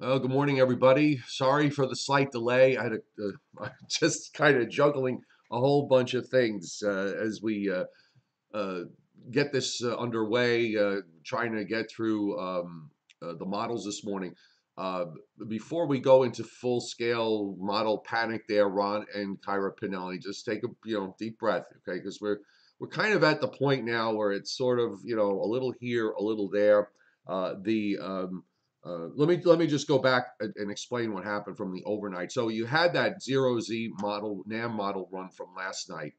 Well, good morning, everybody. Sorry for the slight delay. I had just kind of juggling a whole bunch of things as we uh, get this underway, trying to get through the models this morning. Uh, Before we go into full-scale model panic there, Ron and Kyra Pinelli, just take a deep breath, okay? Because we're kind of at the point now where it's sort of a little here, a little there. Let me just go back and explain what happened from the overnight. So you had that 0Z model, NAM model run from last night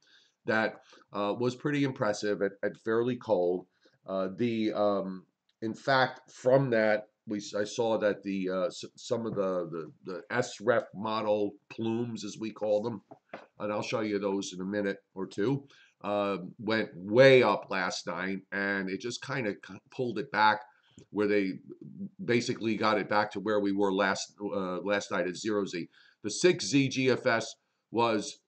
that was pretty impressive at fairly cold. The In fact, from that I saw that some of the SREF model plumes, as we call them, and I'll show you those in a minute or two, went way up last night, and it just kind of pulled it back where they basically got it back to where we were last night at 0Z. The 6Z GFS was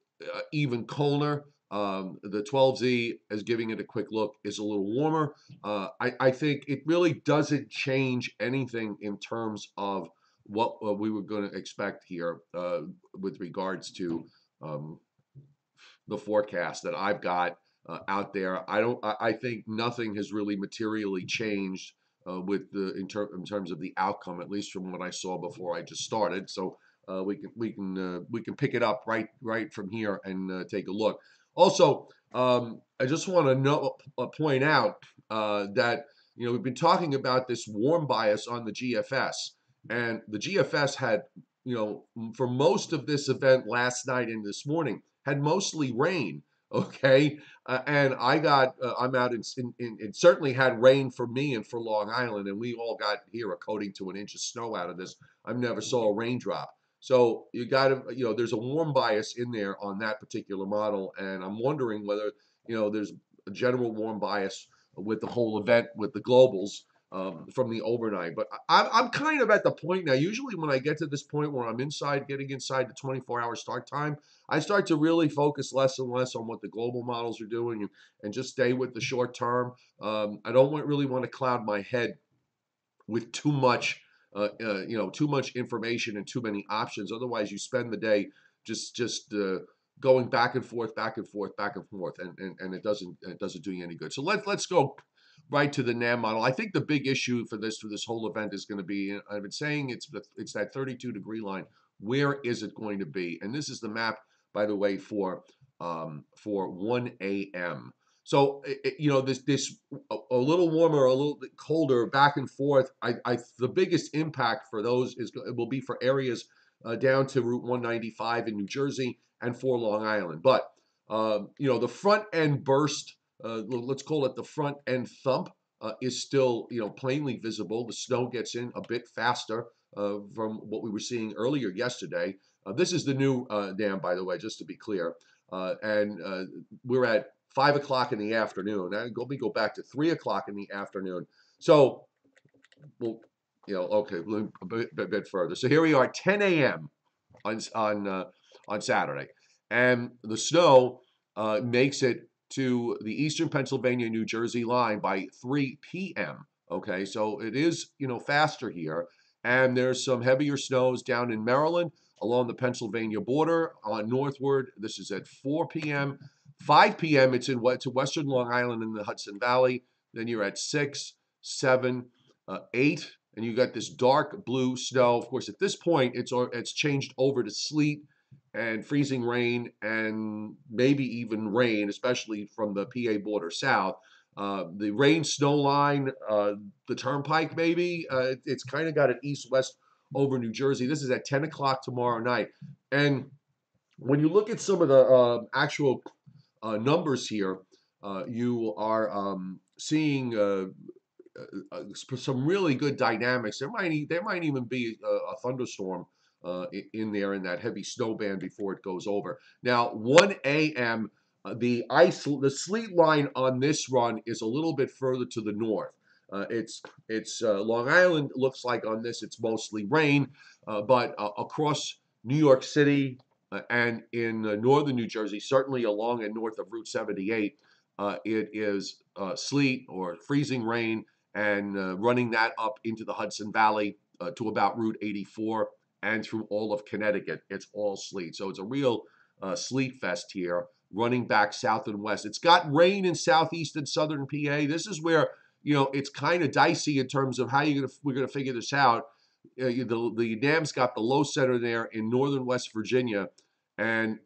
even colder. The 12Z, as giving it a quick look, is a little warmer. I think it really doesn't change anything in terms of what we were going to expect here with regards to um, the forecast that I've got out there. I think nothing has really materially changed with in terms of the outcome, at least from what I saw before I just started. So we can pick it up right from here and take a look. Also, I just want to point out that we've been talking about this warm bias on the GFS, and the GFS had for most of this event last night and this morning had mostly rain. Okay, and I'm out it certainly had rain for me and for Long Island, and we all got here a coating to an inch of snow out of this. I never saw a raindrop. So you got to, there's a warm bias in there on that particular model, and I'm wondering whether, there's a general warm bias with the whole event with the globals from the overnight. But I'm kind of at the point now. Usually, when I get to this point where I'm getting inside the 24-hour start time, I start to really focus less and less on what the global models are doing and just stay with the short term. I don't really want to cloud my head with too much information and too many options. Otherwise, you spend the day just going back and forth, back and forth, back and forth, and it doesn't do you any good. So let's go right to the NAM model. I think the big issue for this whole event is going to be, I've been saying it's that 32-degree line. Where is it going to be? And this is the map, by the way, for 1 a.m. So this a little warmer, a little bit colder, back and forth. The biggest impact for those will be for areas down to Route 195 in New Jersey and for Long Island. But the front end burst, let's call it the front end thump, is still plainly visible. The snow gets in a bit faster from what we were seeing earlier yesterday. This is the new dam, by the way, just to be clear, and we're at 5 o'clock in the afternoon. Let me go back to 3 o'clock in the afternoon. So, well, okay, a bit further. So here we are, 10 a.m. on Saturday, and the snow makes it to the eastern Pennsylvania, New Jersey line by 3 p.m. Okay, so it is faster here, and there's some heavier snows down in Maryland along the Pennsylvania border northward. This is at 4 p.m. 5 p.m. it's to western Long Island in the Hudson Valley. Then you're at 6, 7, 8, and you got this dark blue snow. Of course, at this point, it's changed over to sleet and freezing rain and maybe even rain, especially from the PA border south. The rain snow line, the turnpike maybe, it's kind of got an east-west over New Jersey. This is at 10 o'clock tomorrow night. And when you look at some of the actual numbers here, you are seeing some really good dynamics. There might even be a thunderstorm in there in that heavy snow band before it goes over. Now, 1 a.m. The sleet line on this run is a little bit further to the north. It's Long Island. Looks like on this it's mostly rain, but across New York City and in northern New Jersey, certainly along and north of Route 78. it is sleet or freezing rain, and running that up into the Hudson Valley to about Route 84 and through all of Connecticut. It's all sleet. So it's a real sleet fest here, running back south and west. It's got rain in southeast and southern PA. This is where, it's kind of dicey in terms of how we're gonna figure this out. The dam's got the low center there in northern West Virginia, and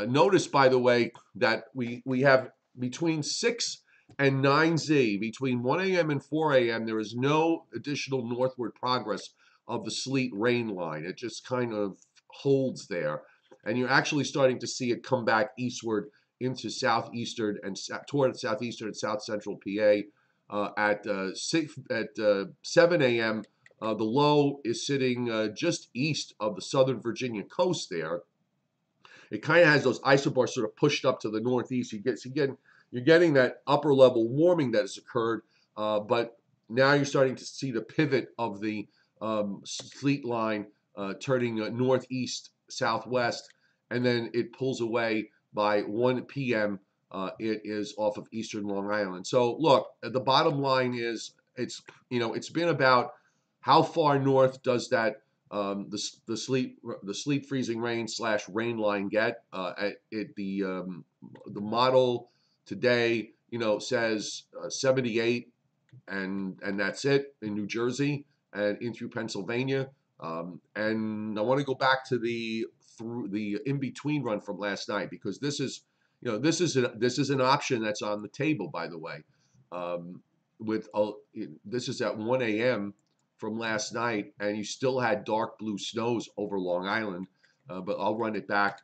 notice, by the way, that we have between 6 and 9Z, between 1 a.m. and 4 a.m., there is no additional northward progress of the sleet rain line. It just kind of holds there. And you're actually starting to see it come back eastward into southeastern and toward southeastern and south central PA at 7 a.m. The low is sitting just east of the southern Virginia coast there. It kind of has those isobars sort of pushed up to the northeast. You're getting that upper level warming that has occurred, but now you're starting to see the pivot of the sleet line turning northeast, southwest, and then it pulls away by 1 p.m. It is off of eastern Long Island. So look, the bottom line is it's been about how far north does that the sleet freezing rain / rain line get. The model today says 78, and that's it in New Jersey and in through Pennsylvania. And I want to go back to the in between run from last night, because this is an option that's on the table, by the way. This is at 1 a.m. from last night, and you still had dark blue snows over Long Island. But I'll run it back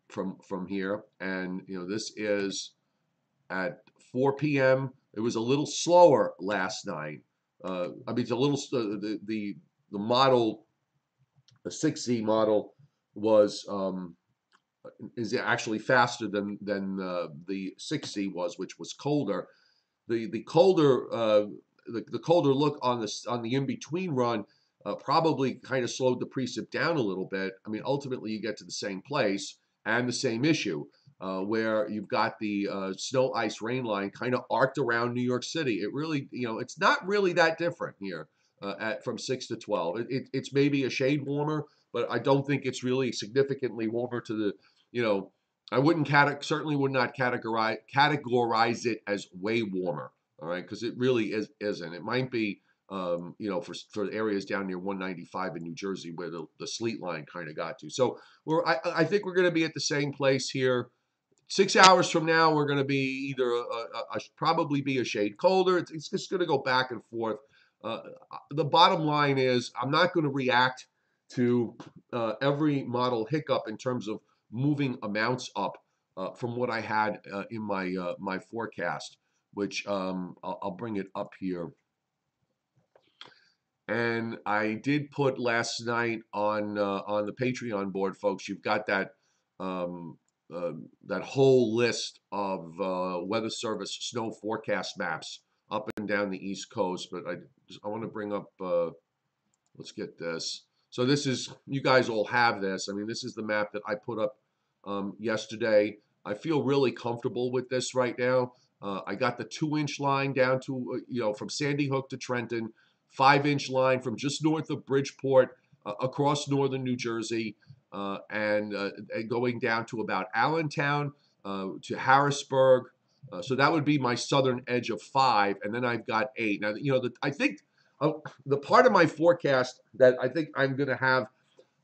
from here, and this is at 4 p.m. It was a little slower last night. I mean, it's a little the model, the 6Z model was is actually faster than the 6Z was, which was colder. The colder the colder look on the in between run probably kind of slowed the precip down a little bit. I mean, ultimately you get to the same place and the same issue, where you've got the snow ice rain line kind of arced around New York City. It really, it's not really that different here from 6 to 12. It's maybe a shade warmer, but I don't think it's really significantly warmer to the, I certainly would not categorize it as way warmer. All right, because it really isn't. It might be, for areas down near 195 in New Jersey where the sleet line kind of got to. So I think we're going to be at the same place here. 6 hours from now, we're going to be either probably be a shade colder. It's just going to go back and forth. The bottom line is I'm not going to react to every model hiccup in terms of moving amounts up from what I had in my forecast, which I'll bring it up here. And I did put last night on the Patreon board, folks. You've got that that whole list of Weather Service snow forecast maps up and down the East Coast. But I want to bring up. Let's get this. So this is, you guys all have this. I mean, this is the map that I put up yesterday. I feel really comfortable with this right now. I got the 2-inch line down to, from Sandy Hook to Trenton, 5-inch line from just north of Bridgeport across northern New Jersey, and going down to about Allentown to Harrisburg. So that would be my southern edge of 5, and then I've got 8. Now, I think the part of my forecast that I think I'm going to have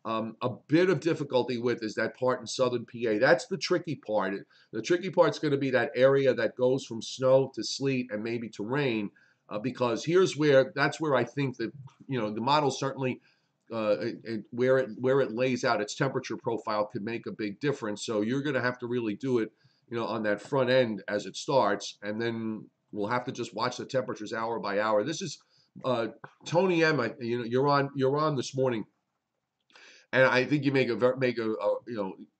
a bit of difficulty with is that part in southern PA. That's the tricky part. The tricky part's going to be that area that goes from snow to sleet and maybe to rain, because that's where I think that the model certainly where it lays out its temperature profile could make a big difference. So you're going to have to really do it on that front end as it starts, and then we'll have to just watch the temperatures hour by hour. This is Tony M. You're on this morning. And I think you make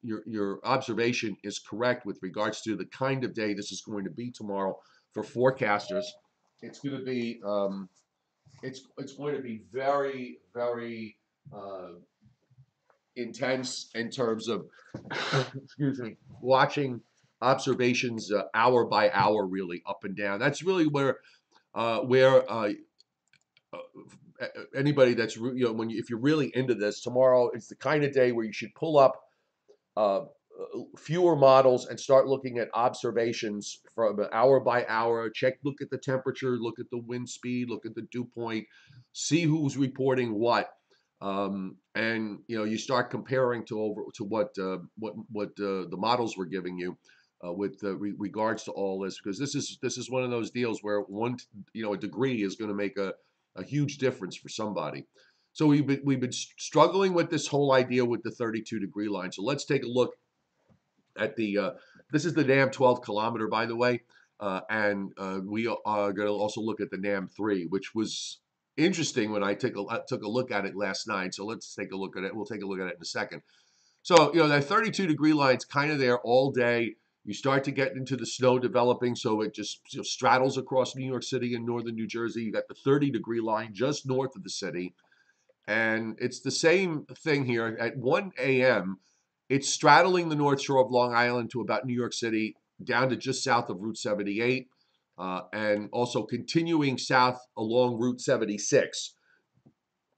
your observation is correct with regards to the kind of day this is going to be tomorrow for forecasters. It's going to be it's going to be very, very intense in terms of excuse me, watching observations hour by hour, really up and down. That's really where anybody that's when if you're really into this, tomorrow it's the kind of day where you should pull up uh, fewer models and start looking at observations from hour by hour. Look at the temperature, look at the wind speed, look at the dew point, see who's reporting what, and you start comparing to what the models were giving you. With regards to all this, because this is one of those deals where a degree is going to make a huge difference for somebody. So we've been struggling with this whole idea with the 32-degree line. So let's take a look at this is the NAM 12 kilometer, by the way, and we are going to also look at the NAM 3, which was interesting when I took a look at it last night. So let's take a look at it. We'll take a look at it in a second. So that 32-degree line's kind of there all day. You start to get into the snow developing, so it just straddles across New York City and northern New Jersey. You got the 30-degree line just north of the city. And it's the same thing here. At 1 a.m., it's straddling the North Shore of Long Island to about New York City, down to just south of Route 78, and also continuing south along Route 76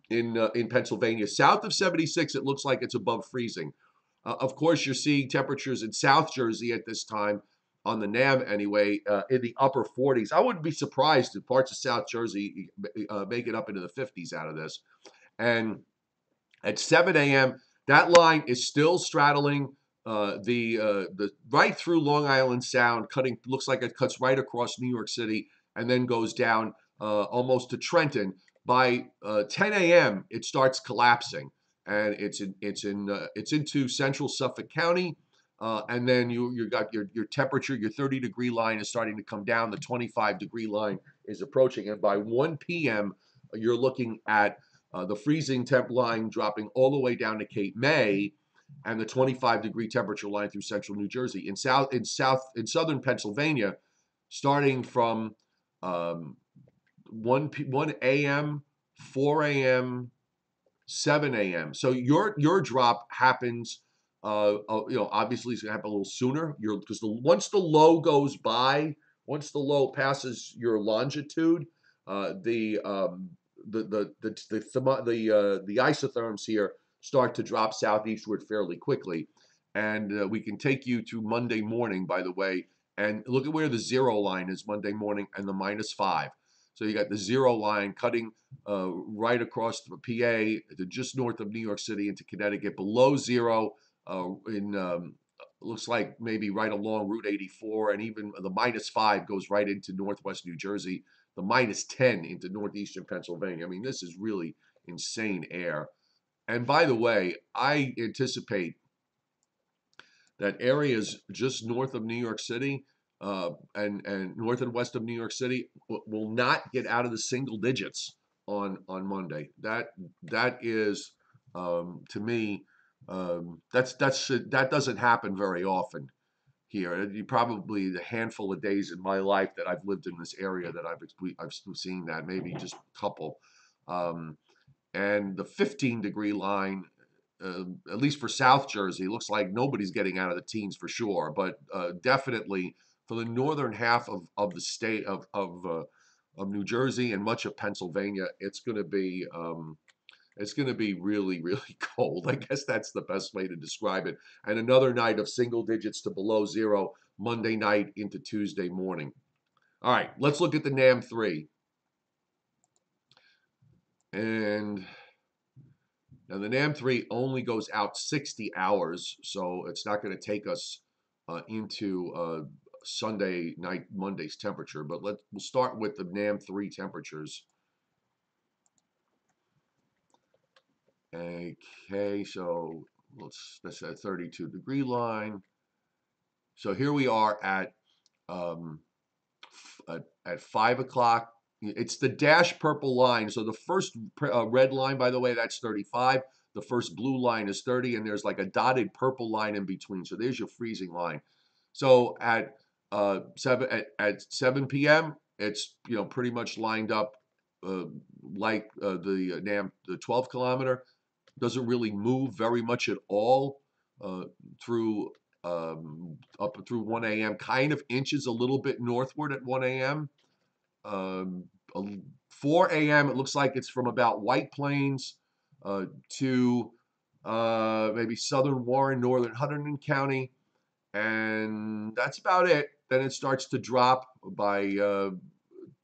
in Pennsylvania. South of 76, it looks like it's above freezing. Of course, you're seeing temperatures in South Jersey at this time, on the NAM anyway, in the upper 40s. I wouldn't be surprised if parts of South Jersey make it up into the 50s out of this. And at 7 a.m., that line is still straddling the right through Long Island Sound, looks like it cuts right across New York City and then goes down almost to Trenton. By 10 a.m., it starts collapsing, and it's into central Suffolk County. And then you got your temperature, your 30-degree line is starting to come down. The 25-degree line is approaching, and by 1 p.m., you're looking at the freezing temp line dropping all the way down to Cape May, and the 25-degree temperature line through central New Jersey. In southern Pennsylvania, starting from 1 a.m., 4 a.m., 7 a.m. So your drop happens. Obviously it's gonna happen a little sooner. Because once the low goes by, once the low passes your longitude, the isotherms here start to drop southeastward fairly quickly, and we can take you to Monday morning, by the way, and look at where the zero line is Monday morning and the -5. So you got the zero line cutting right across the PA to just north of New York City into Connecticut, below zero in looks like maybe right along Route 84, and even the -5 goes right into northwest New Jersey, the -10 into northeastern Pennsylvania. I mean, this is really insane air. And by the way, I anticipate that areas just north of New York City and north and west of New York City will not get out of the single digits on Monday. That is to me that doesn't happen very often here. Probably the handful of days in my life that I've lived in this area that I've seen that, maybe just a couple. And the 15-degree line, at least for South Jersey, looks like nobody's getting out of the teens for sure. But definitely for the northern half of the state of New Jersey and much of Pennsylvania, it's going to be really, really cold. I guess that's the best way to describe it. And another night of single digits to below zero Monday night into Tuesday morning. All right, let's look at the NAM 3. And now the NAM 3 only goes out 60 hours, so it's not going to take us into Sunday night, Monday's temperature. But we'll start with the NAM 3 temperatures. Okay, so that's a 32-degree line. So here we are at 5 o'clock. It's the dash purple line. So the first red line, by the way, that's 35. The first blue line is 30, and there's like a dotted purple line in between. So there's your freezing line. So at 7 p.m., it's pretty much lined up like the NAM, the 12 kilometer. Doesn't really move very much at all through up through 1 a.m., kind of inches a little bit northward at 1 a.m. Um, 4 a.m., it looks like it's from about White Plains to maybe southern Warren, northern Hunterdon County, and that's about it. Then it starts to drop by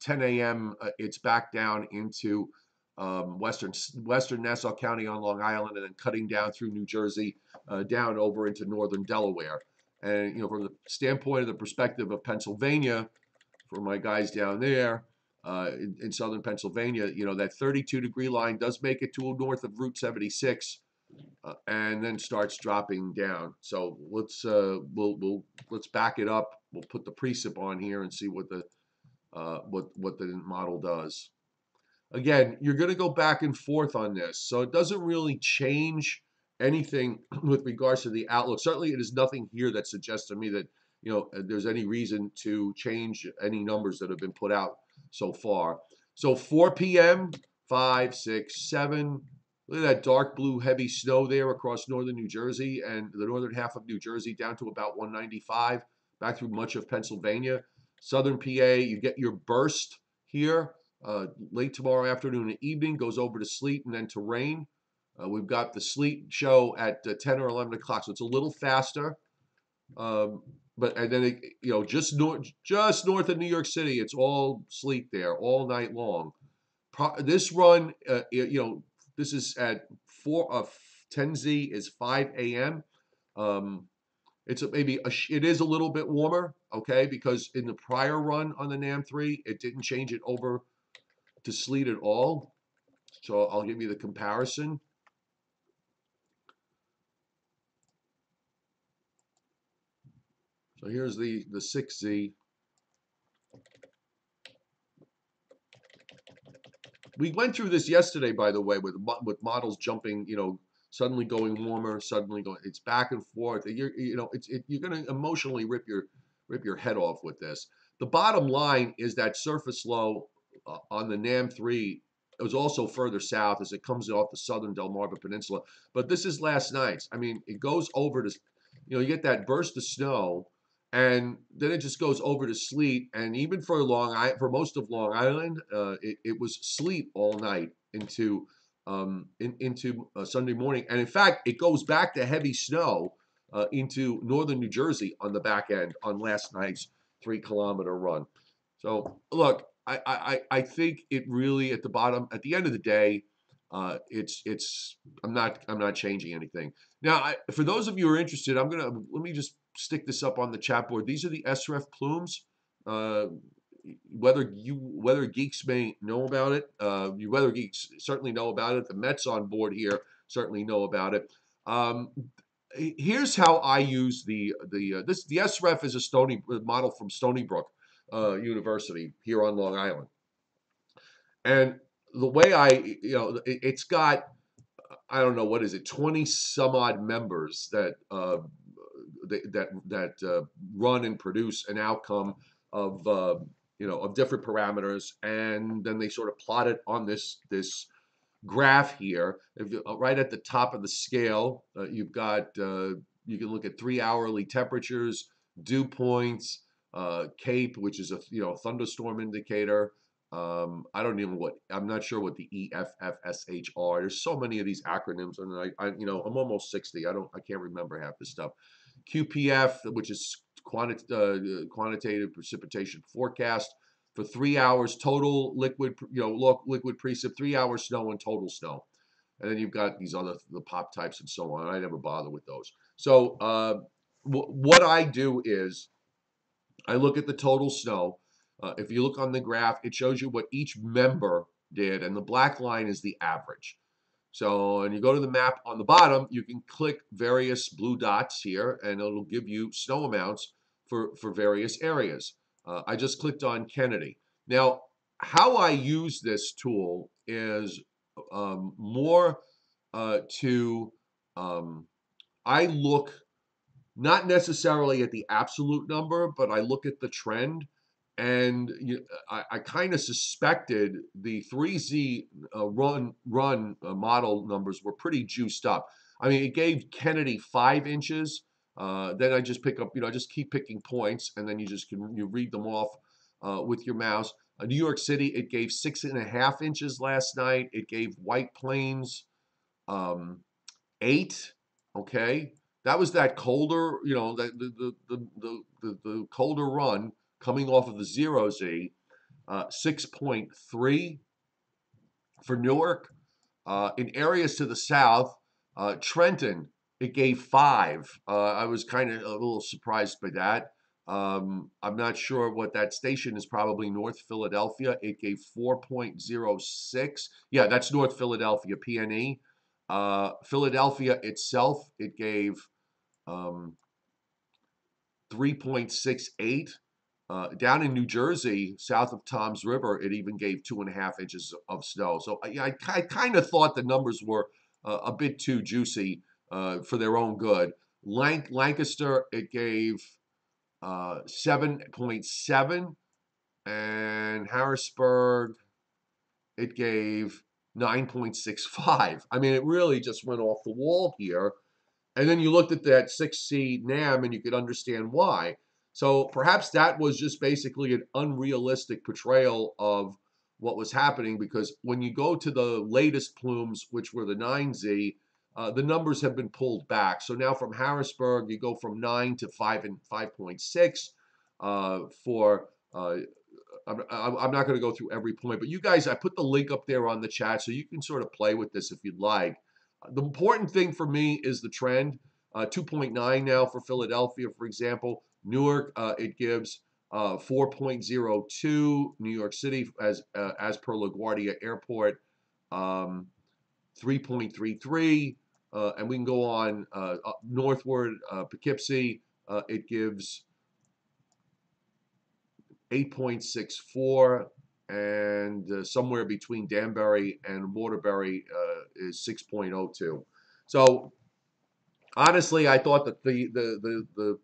10 a.m. It's back down into western Nassau County on Long Island, and then cutting down through New Jersey, down over into northern Delaware. And from the standpoint of the perspective of Pennsylvania, for my guys down there in southern Pennsylvania, that 32-degree line does make it to north of Route 76, and then starts dropping down. So let's back it up. We'll put the precip on here and see what the model does. Again, you're going to go back and forth on this, so it doesn't really change anything with regards to the outlook. Certainly, it is nothing here that suggests to me that there's any reason to change any numbers that have been put out so far. So 4 p.m., 5, 6, 7. Look at that dark blue heavy snow there across northern New Jersey and the northern half of New Jersey down to about 195, back through much of Pennsylvania. Southern PA, you get your burst here late tomorrow afternoon and evening, goes over to sleet and then to rain. We've got the sleet show at 10 or 11 o'clock, so it's a little faster. And then just north of New York City, it's all sleet there all night long. This run, this is at 10Z is 5 a.m. It is a little bit warmer, okay, because in the prior run on the NAM3, it didn't change it over to sleet at all. So I'll give you the comparison. So here's the 6Z. We went through this yesterday, by the way, with models jumping, suddenly going warmer, suddenly going. It's back and forth. You're going to emotionally rip your head off with this. The bottom line is that surface low on the NAM3 it was also further south as it comes off the southern Delmarva Peninsula. But this is last night's. I mean, it goes over to, you get that burst of snow, and then it just goes over to sleet. And even for most of Long Island, it was sleet all night into Sunday morning. And in fact, it goes back to heavy snow into northern New Jersey on the back end on last night's 3-kilometer run. So look, I think it really at the end of the day, I'm not changing anything. Now, for those of you who are interested, let me just stick this up on the chat board. These are the SREF plumes. Weather geeks may know about it. You weather geeks certainly know about it. The Mets on board here certainly know about it. Here's how I use the SREF is a model from Stony Brook University here on Long Island, and the way it's got, I don't know, what is it, 20 some odd members that run and produce an outcome of of different parameters, and then they sort of plot it on this graph here. Right at the top of the scale, you've got you can look at 3 hourly temperatures, dew points, CAPE, which is a thunderstorm indicator. I'm not sure what the EFFSH are. There's so many of these acronyms, and I'm almost 60. I can't remember half this stuff. QPF, which is quantitative precipitation forecast for 3 hours total liquid, liquid precip, 3 hours snow and total snow. And then you've got the pop types and so on. I never bother with those. So what I do is I look at the total snow. If you look on the graph, it shows you what each member did, and the black line is the average. So, and you go to the map on the bottom, you can click various blue dots here, and it'll give you snow amounts for various areas. I just clicked on Kennedy. Now, how I use this tool is more I look not necessarily at the absolute number, but I look at the trend. And I kind of suspected the 3Z run model numbers were pretty juiced up. I mean, it gave Kennedy 5 inches Then I just pick up, just keep picking points, and then you read them off with your mouse. New York City, it gave 6.5 inches last night. It gave White Plains 8. Okay, that was that colder, the colder run coming off of the 0Z. 6.3 for Newark. In areas to the south, Trenton, it gave 5. I was kind of a little surprised by that. I'm not sure what that station is, probably North Philadelphia. It gave 4.06. Yeah, that's North Philadelphia, PNE. Philadelphia itself, it gave um, 3.68. Down in New Jersey, south of Tom's River, it even gave 2.5 inches of snow. So I kind of thought the numbers were a bit too juicy for their own good. Lancaster, it gave 7.7, and Harrisburg, it gave 9.65. I mean, it really just went off the wall here. And then you looked at that 6C NAM and you could understand why. So perhaps that was just basically an unrealistic portrayal of what was happening, because when you go to the latest plumes, which were the 9Z, the numbers have been pulled back. So now from Harrisburg, you go from 9 to 5 and 5.6 for I'm not going to go through every point, but you guys, I put the link up there on the chat so you can sort of play with this if you'd like. The important thing for me is the trend. 2.9 now for Philadelphia, for example. Newark, it gives 4.02. New York City, as per LaGuardia Airport, 3.33. And we can go on up northward. Poughkeepsie, it gives 8.64, and somewhere between Danbury and Waterbury is 6.02. So honestly, I thought that the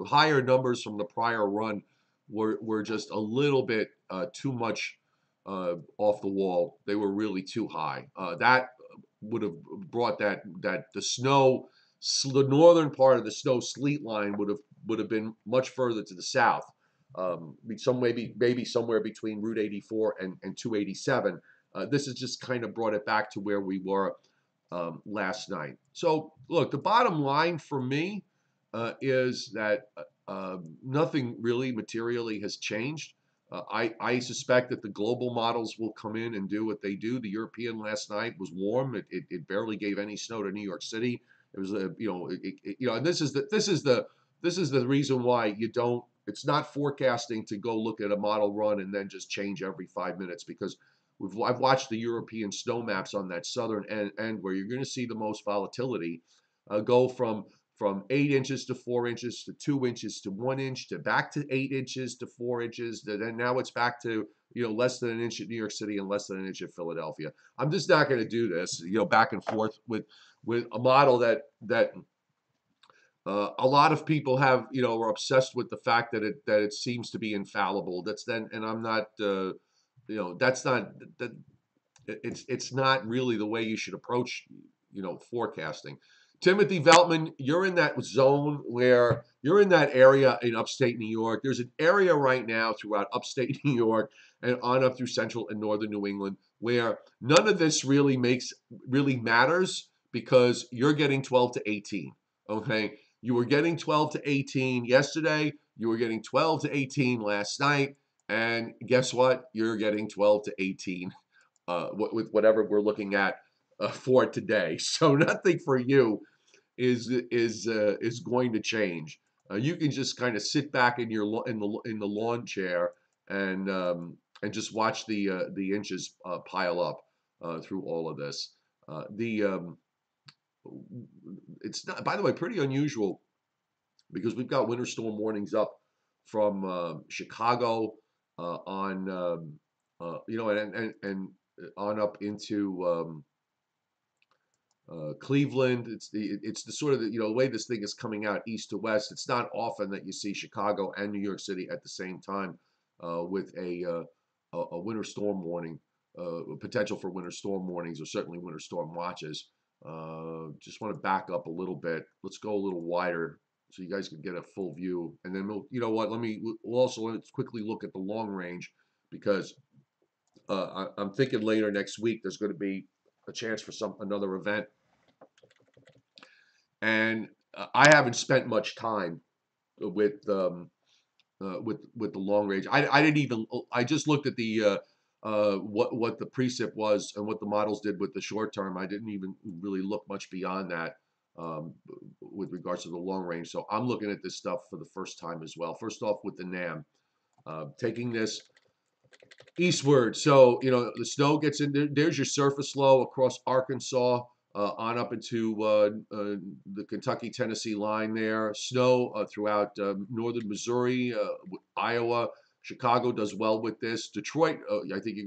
higher numbers from the prior run were just a little bit too much off the wall. They were really too high. That would have brought that the snow, the northern part of the snow sleet line would have been much further to the south. Maybe somewhere between Route 84 and 287. This has just kind of brought it back to where we were last night. So look, the bottom line for me is that nothing really materially has changed. I suspect that the global models will come in and do what they do. The European last night was warm. It barely gave any snow to New York City. It was and this is the reason why you don't. It's not forecasting to go look at a model run and then just change every 5 minutes, because I've watched the European snow maps on that southern end where you're going to see the most volatility go from 8 inches to 4 inches to 2 inches to 1 inch to back to 8 inches to 4 inches. Then now it's back to less than an inch at New York City and less than an inch at Philadelphia. I'm just not going to do this back and forth with a model that a lot of people are obsessed with the fact that it seems to be infallible. And I'm not, that's not that. It's not really the way you should approach, forecasting. Timothy Veltman, you're in that zone where you're in that area in upstate New York. There's an area right now throughout upstate New York and on up through central and northern New England where none of this really matters, because you're getting 12 to 18. Okay, you were getting 12 to 18 yesterday. You were getting 12 to 18 last night, and guess what? You're getting 12 to 18 with whatever we're looking at for today. So nothing for you is going to change. You can just kind of sit back in the lawn chair and just watch the inches pile up through all of this. It's not, by the way, pretty unusual, because we've got winter storm warnings up from Chicago on and on up into Cleveland. It's the sort of the way this thing is coming out east to west. It's not often that you see Chicago and New York City at the same time with a winter storm warning, potential for winter storm warnings, or certainly winter storm watches. Just want to back up a little bit. Let's go a little wider. so you guys can get a full view. And then you know what? We'll also let's quickly look at the long range, because I'm thinking later next week there's going to be a chance for another event, and I haven't spent much time with with the long range. I didn't even I just looked at the what the precip was and what the models did with the short term. I didn't even really look much beyond that with regards to the long range. So I'm looking at this stuff for the first time as well. First off, with the NAM, taking this eastward. So, you know, the snow gets in there. There's your surface low across Arkansas, on up into the Kentucky-Tennessee line there. Snow throughout northern Missouri, Iowa. Chicago does well with this. Detroit, I think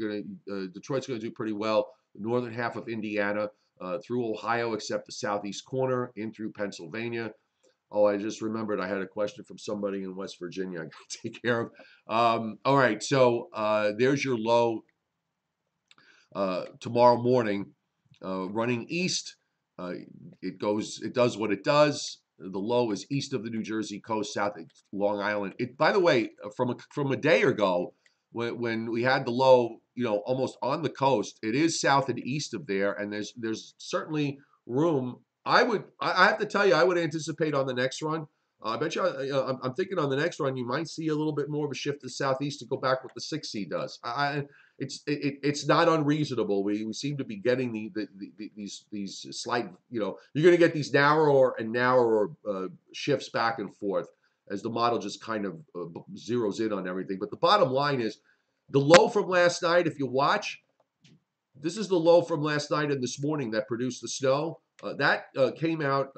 Detroit's going to do pretty well. The northern half of Indiana, through Ohio, except the southeast corner, in through Pennsylvania. Oh, I just remembered I had a question from somebody in West Virginia I got to take care of. All right, so there's your low tomorrow morning, running east. Uh, it does what it does. The low is east of the New Jersey coast, south of Long Island. By the way, from a day ago, when we had the low, you know, almost on the coast, it is south and east of there, and there's certainly room. I have to tell you, I would anticipate on the next run. I bet you, I'm thinking on the next run, you might see a little bit more of a shift to the southeast to go back what the 6C does. It's not unreasonable. We seem to be getting these slight, you know, you're going to get these narrower and narrower shifts back and forth as the model just kind of zeroes in on everything. But the bottom line is the low from last night, if you watch, this is the low from last night and this morning that produced the snow. That came out,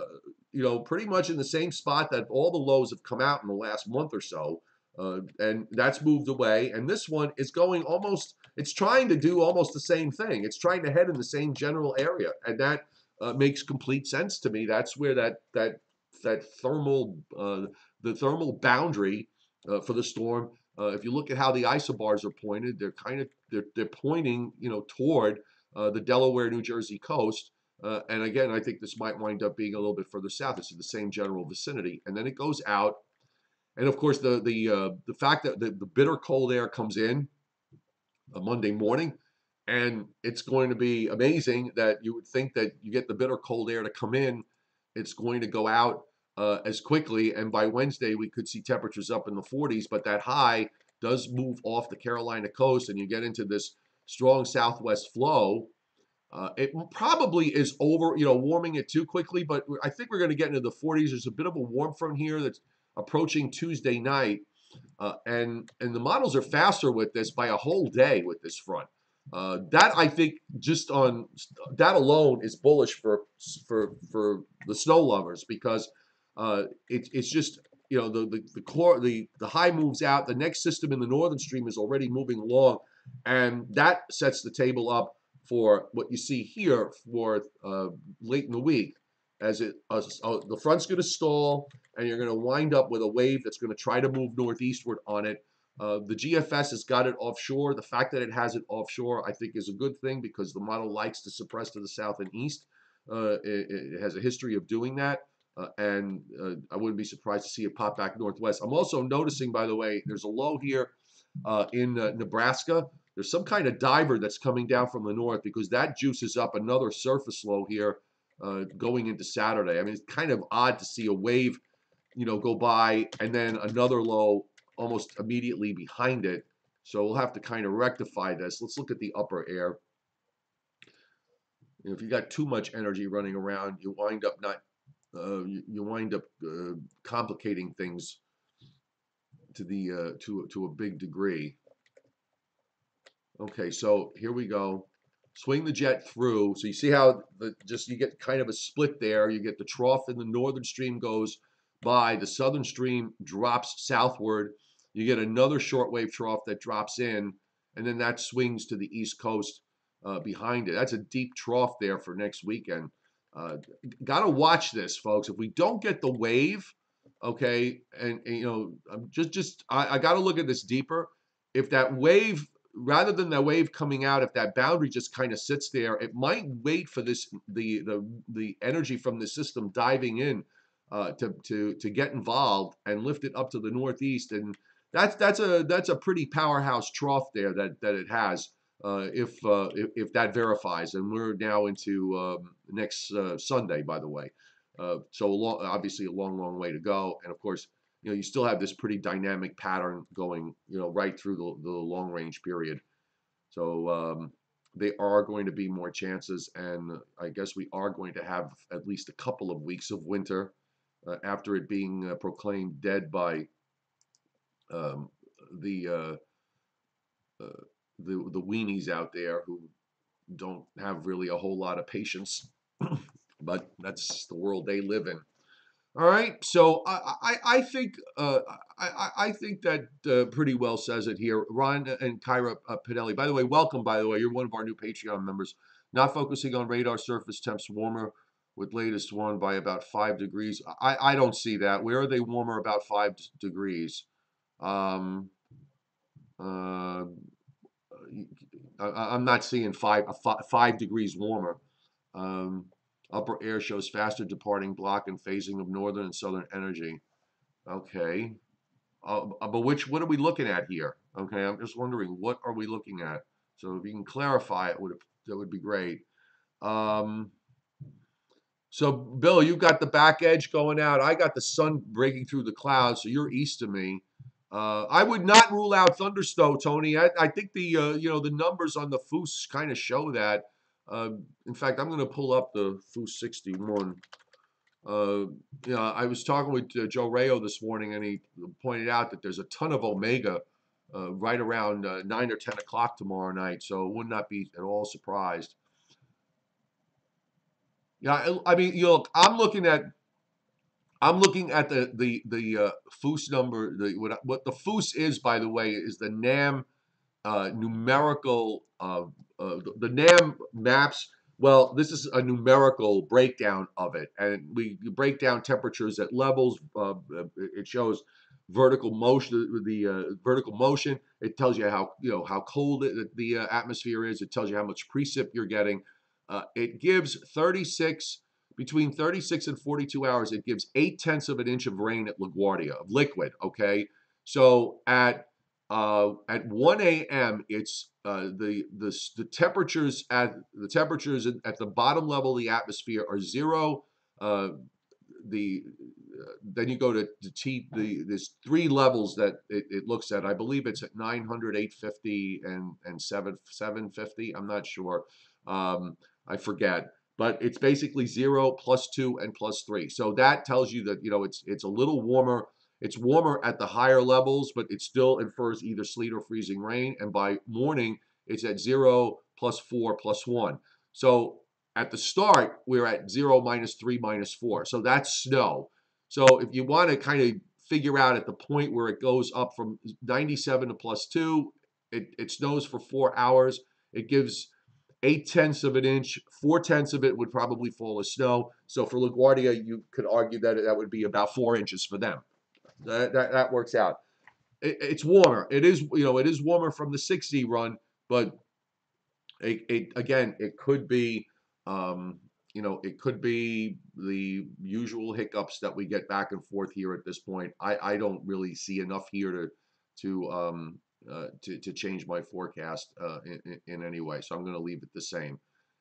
you know, pretty much in the same spot that all the lows have come out in the last month or so. And that's moved away. And this one is going almost, it's trying to do almost the same thing. It's trying to head in the same general area. And that makes complete sense to me. That's where that thermal, the thermal boundary for the storm, if you look at how the isobars are pointed, they're pointing, you know, toward the Delaware, New Jersey coast. And again, I think this might wind up being a little bit further south. It's in the same general vicinity. And then it goes out. And of course, the fact that the bitter cold air comes in Monday morning, and it's going to be amazing that you would think that you get the bitter cold air to come in, it's going to go out as quickly, and by Wednesday we could see temperatures up in the 40s, but that high does move off the Carolina coast, and you get into this strong southwest flow. It probably is over, you know, warming it too quickly, but I think we're going to get into the 40s. There's a bit of a warm front here that's approaching Tuesday night. And the models are faster with this by a whole day with this front. That I think just on that alone is bullish for the snow lovers, because it's just, you know, the high moves out. The next system in the northern stream is already moving along, and that sets the table up for what you see here for late in the week, as the front's going to stall, and you're going to wind up with a wave that's going to try to move northeastward on it. The GFS has got it offshore. The fact that it has it offshore, I think, is a good thing, because the model likes to suppress to the south and east. It has a history of doing that, and I wouldn't be surprised to see it pop back northwest. I'm also noticing, by the way, there's a low here in Nebraska. There's some kind of diver that's coming down from the north, because that juices up another surface low here going into Saturday. I mean, it's kind of odd to see a wave, you know, go by and then another low almost immediately behind it. So we'll have to kind of rectify this. Let's look at the upper air. You know, if you got too much energy running around, you wind up complicating things to the to a big degree. Okay, so here we go. Swing the jet through. So you see how you get kind of a split there. You get the trough in the northern stream goes by. The southern stream drops southward. You get another shortwave trough that drops in, and then that swings to the east coast behind it. That's a deep trough there for next weekend. Got to watch this, folks. If we don't get the wave, okay, and you know, I got to look at this deeper. If that wave, rather than that wave coming out, if that boundary just kind of sits there, it might wait for the energy from the system diving in to get involved and lift it up to the northeast, and that's a pretty powerhouse trough there that it has. If that verifies, and we're now into next Sunday, by the way, so obviously a long way to go, and of course, you still have this pretty dynamic pattern going, right through the long range period. So there are going to be more chances, and I guess we are going to have at least a couple of weeks of winter after it being proclaimed dead by um, the, uh, the weenies out there who don't have really a whole lot of patience, but that's the world they live in. All right, so I think I think that pretty well says it here. Ron and Kyra Pinelli. By the way, welcome. By the way, you're one of our new Patreon members. Not focusing on radar surface temps warmer with latest one by about 5 degrees. I don't see that. Where are they warmer about 5 degrees? Um, uh, I'm not seeing 5 degrees warmer. Um, Upper air shows faster departing block and phasing of northern and southern energy. Okay. But what are we looking at here? Okay, I'm just wondering, what are we looking at? So if you can clarify it, that would be great. Um, so Bill, you got the back edge going out. I got the sun breaking through the clouds, so you're east of me. I would not rule out thunderstorm, Tony. I think the numbers on the Foose kind of show that. In fact, I'm going to pull up the Foose 61. I was talking with Joe Rayo this morning, and he pointed out that there's a ton of omega right around 9 or 10 o'clock tomorrow night, so would not be at all surprised. Yeah, I mean, look, I'm looking at the Foose number. What the Foose is, by the way, is the NAM numerical the NAM maps. Well, this is a numerical breakdown of it, and we break down temperatures at levels. It shows vertical motion, the vertical motion. It tells you how cold the atmosphere is. It tells you how much precip you're getting. It gives 36 between 36 and 42 hours. It gives 8/10 of an inch of rain at LaGuardia of liquid. Okay, so at 1 a.m., it's the temperatures at the bottom level of the atmosphere are 0. The Then you go to there's 3 levels that it looks at. I believe it's at 900, 850, and 750. I'm not sure. I forget. But it's basically 0, +2, and +3. So that tells you that it's a little warmer. It's warmer at the higher levels, but it still infers either sleet or freezing rain. And by morning, it's at 0, +4, +1. So at the start, we're at 0, -3, -4. So that's snow. So if you want to kind of figure out at the point where it goes up from 97 to +2, it snows for 4 hours. It gives 8/10 of an inch. 4/10 of it would probably fall as snow. So for LaGuardia, you could argue that would be about 4 inches for them. That works out. It's warmer. It is warmer from the 60 run, but again, it could be it could be the usual hiccups that we get back and forth here at this point. I don't really see enough here to change my forecast in any way, so I'm going to leave it the same.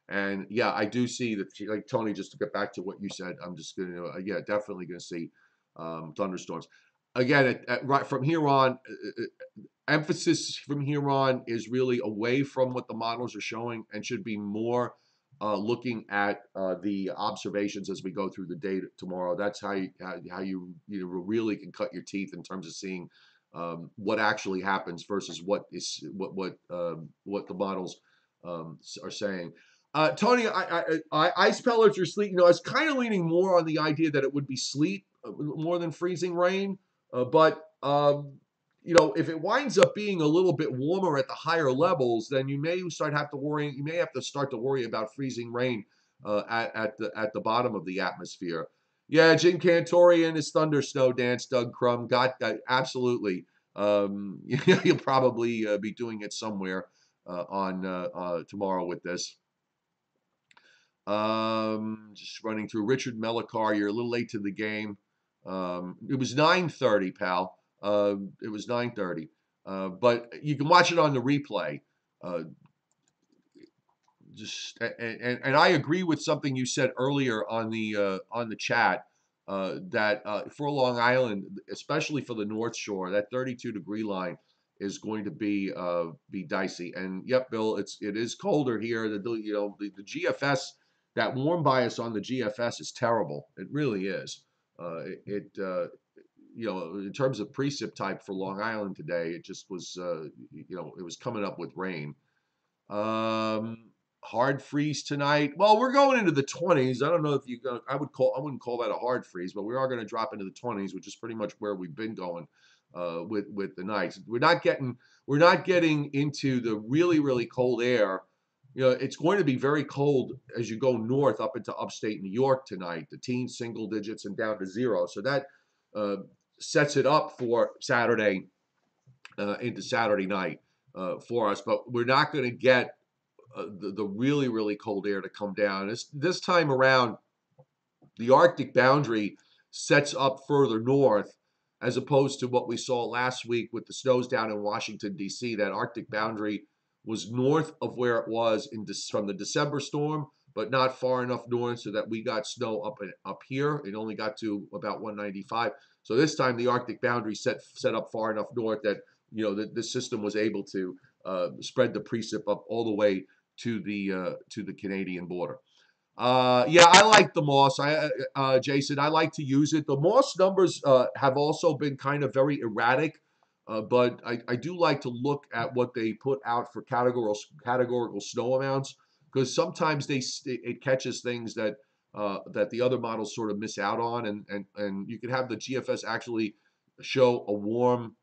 And yeah, I do see that, like Tony, just to get back to what you said, I'm just going to definitely going to see thunderstorms again right from here on. Emphasis from here on is really away from what the models are showing and should be more looking at the observations as we go through the day tomorrow. That's how you really can cut your teeth in terms of seeing what actually happens versus what the models are saying. Tony, ice pellets or sleet. I was kind of leaning more on the idea that it would be sleet more than freezing rain, but if it winds up being a little bit warmer at the higher levels, then you may have to start to worry about freezing rain at the bottom of the atmosphere. Yeah, Jim Cantori and his thunder snow dance, Doug Crum got that absolutely. You'll probably be doing it somewhere on tomorrow with this. Just running through Richard Mellicar. You're a little late to the game. It was 9:30, pal. It was 9:30. But you can watch it on the replay. Uh, and I agree with something you said earlier on the chat that for Long Island, especially for the North Shore, that 32-degree line is going to be dicey. And yep, Bill, it is colder here. The GFS, that warm bias on the GFS is terrible. It really is. In terms of precip type for Long Island today, it just was it was coming up with rain. Um, Hard freeze tonight. Well, we're going into the 20s. I don't know if I wouldn't call that a hard freeze, but we are going to drop into the 20s, which is pretty much where we've been going with the nights. We're not getting into the really really cold air. It's going to be very cold as you go north up into upstate New York tonight. The teens, single digits, and down to zero. So that uh, sets it up for Saturday into Saturday night for us. But we're not going to get the really, really cold air to come down. This time around, the Arctic boundary sets up further north as opposed to what we saw last week with the snows down in Washington, D.C. That Arctic boundary was north of where it was from the December storm, but not far enough north so that we got snow up here. It only got to about 195. So this time the Arctic boundary set up far enough north that the system was able to spread the precip up all the way to the Canadian border. Yeah, I like the Moss. Jason, I like to use it. The Moss numbers have also been kind of very erratic, but I do like to look at what they put out for categorical snow amounts because sometimes it catches things that the other models sort of miss out on, and you can have the GFS actually show a warm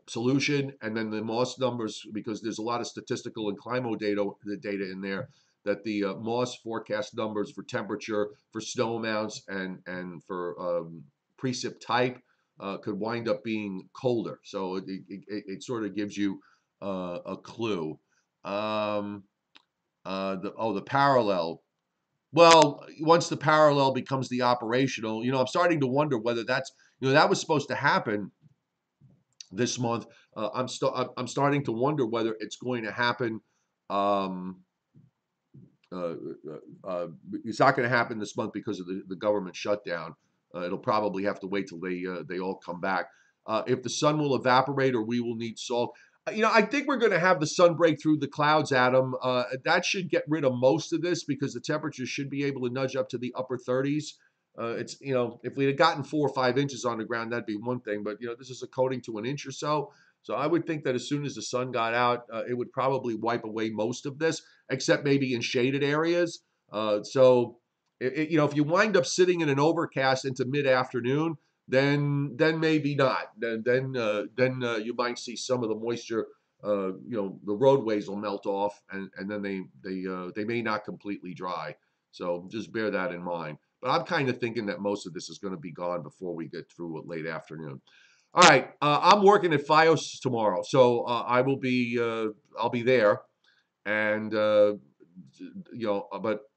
solution, and then the Moss numbers, because there's a lot of statistical and climo data in there, that the Moss forecast numbers for temperature, for snow amounts, and for precip type could wind up being colder. So it sort of gives you a clue. The parallel. Well, once the parallel becomes the operational, I'm starting to wonder whether that was supposed to happen this month. I'm starting to wonder whether it's going to happen. Um, uh, it's not going to happen this month because of the government shutdown. It'll probably have to wait till they all come back. If the sun will evaporate or we will need salt. I think we're going to have the sun break through the clouds, Adam. That should get rid of most of this because the temperatures should be able to nudge up to the upper 30s. If we had gotten 4 or 5 inches on the ground, that'd be one thing. But this is a coating to an inch or so. So I would think that as soon as the sun got out, it would probably wipe away most of this, except maybe in shaded areas. If you wind up sitting in an overcast into mid-afternoon, then maybe not. Then you might see some of the moisture. The roadways will melt off, and then they may not completely dry. So just bear that in mind. But I'm kind of thinking that most of this is going to be gone before we get through late afternoon. All right, I'm working at FiOS tomorrow, so I'll be there, and but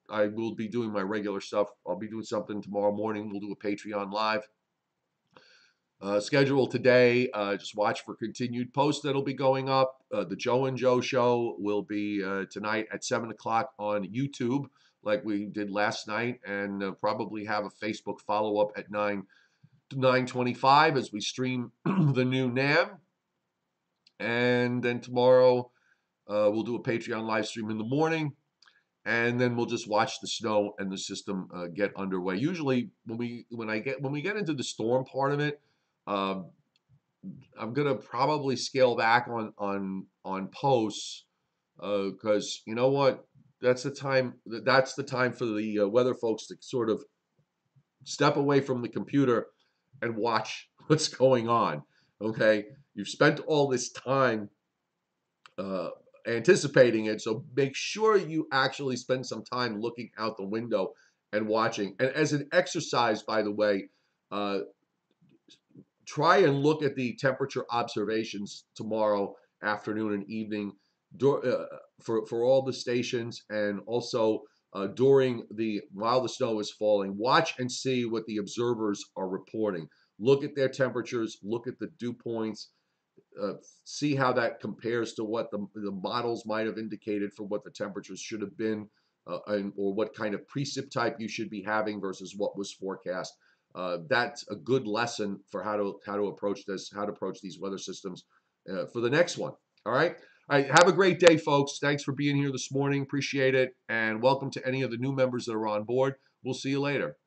I will be doing my regular stuff. I'll be doing something tomorrow morning. We'll do a Patreon live schedule today. Just watch for continued posts that'll be going up. The Joe and Joe show will be tonight at 7 o'clock on YouTube, like we did last night, and probably have a Facebook follow up at 9:25 as we stream the new NAM. And then tomorrow we'll do a Patreon live stream in the morning, and then we'll just watch the snow and the system get underway. Usually, when we get into the storm part of it, um, I'm gonna probably scale back on posts because you know what? That's the time. That's the time for the weather folks to sort of step away from the computer and watch what's going on. Okay, you've spent all this time uh, anticipating it. So make sure you actually spend some time looking out the window and watching. And as an exercise, by the way, uh, try and look at the temperature observations tomorrow afternoon and evening for all the stations, and also while the snow is falling. Watch and see what the observers are reporting. Look at their temperatures, look at the dew points, uh, see how that compares to what the models might have indicated for what the temperatures should have been, or what kind of precip type you should be having versus what was forecast. That's a good lesson for how to approach this, how to approach these weather systems for the next one. All right. All right. Have a great day, folks. Thanks for being here this morning. Appreciate it. And welcome to any of the new members that are on board. We'll see you later.